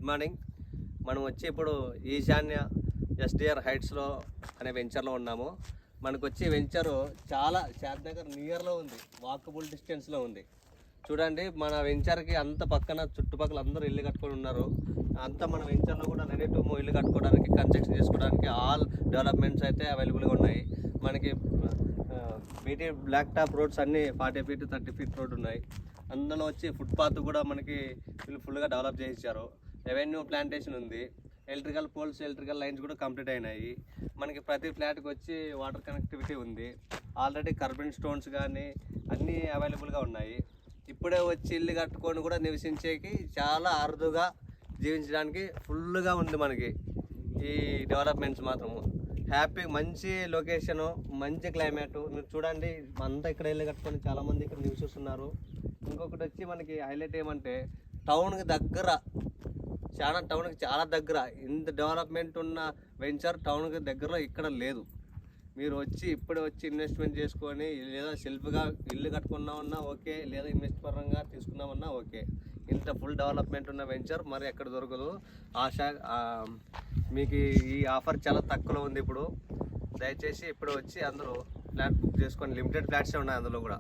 Good morning. మనం వచ్చి ఇప్పుడు ఈశాన్య ఎస్డిఆర్ హైట్స్లో అనే వెంచర్లో ఉన్నాము. మనకు వచ్చి వెంచరు చాలా శాద్నగర్ నియర్లో ఉంది, వాకబుల్ డిస్టెన్స్లో ఉంది. చూడండి, మన వెంచర్కి అంత పక్కన చుట్టుపక్కల అందరూ ఇల్లు కట్టుకొని ఉన్నారు. అంతా మన వెంచర్లో కూడా రెడీ టు మూవ్ ఇల్లు కట్టుకోవడానికి, కన్స్ట్రక్షన్ చేసుకోవడానికి ఆల్ డెవలప్మెంట్స్ అయితే అవైలబుల్గా ఉన్నాయి. మనకి బీటీ బ్లాక్ టాప్ రోడ్స్ అన్నీ 40 feet 30 feet రోడ్ ఉన్నాయి. అందులో వచ్చి ఫుట్పాత్ కూడా మనకి ఫుల్గా డెవలప్ చేసి ఇచ్చారు. రెవెన్యూ ప్లాంటేషన్ ఉంది. ఎలక్ట్రికల్ పోల్స్, ఎలక్ట్రికల్ లైన్స్ కూడా కంప్లీట్ అయినాయి. మనకి ప్రతి ఫ్లాట్కి వచ్చి వాటర్ కనెక్టివిటీ ఉంది. ఆల్రెడీ కర్బన్ స్టోన్స్ కానీ అన్నీ అవైలబుల్గా ఉన్నాయి. ఇప్పుడే వచ్చి ఇల్లు కట్టుకొని కూడా నివసించేకి చాలా అరుదుగా జీవించడానికి ఫుల్గా ఉంది మనకి ఈ డెవలప్మెంట్స్ మాత్రము. హ్యాపీ, మంచి లొకేషను, మంచి క్లైమేటు. మీరు చూడండి, అంతా ఇక్కడ ఇల్లు కట్టుకొని చాలామంది ఇక్కడ నివసిస్తున్నారు. ఇంకొకటి వచ్చి మనకి హైలైట్ ఏమంటే టౌన్కి దగ్గర, టౌన్కి చాలా దగ్గర. ఇంత డెవలప్మెంట్ ఉన్న వెంచర్ టౌన్కి దగ్గరలో ఇక్కడ లేదు. మీరు వచ్చి ఇప్పుడే వచ్చి ఇన్వెస్ట్మెంట్ చేసుకొని లేదా సెల్ఫ్గా ఇల్లు కట్టుకున్నామన్నా ఓకే, లేదా ఇన్వెస్ట్ పరంగా తీసుకున్నామన్నా ఓకే. ఇంత ఫుల్ డెవలప్మెంట్ ఉన్న వెంచర్ మరి ఎక్కడ దొరకదు. మీకు ఈ ఆఫర్ చాలా తక్కువలో ఉంది. ఇప్పుడు దయచేసి ఇప్పుడు వచ్చి అందరూ ఫ్లాట్ బుక్ చేసుకొని, లిమిటెడ్ ఫ్లాట్సే ఉన్నాయి అందులో కూడా.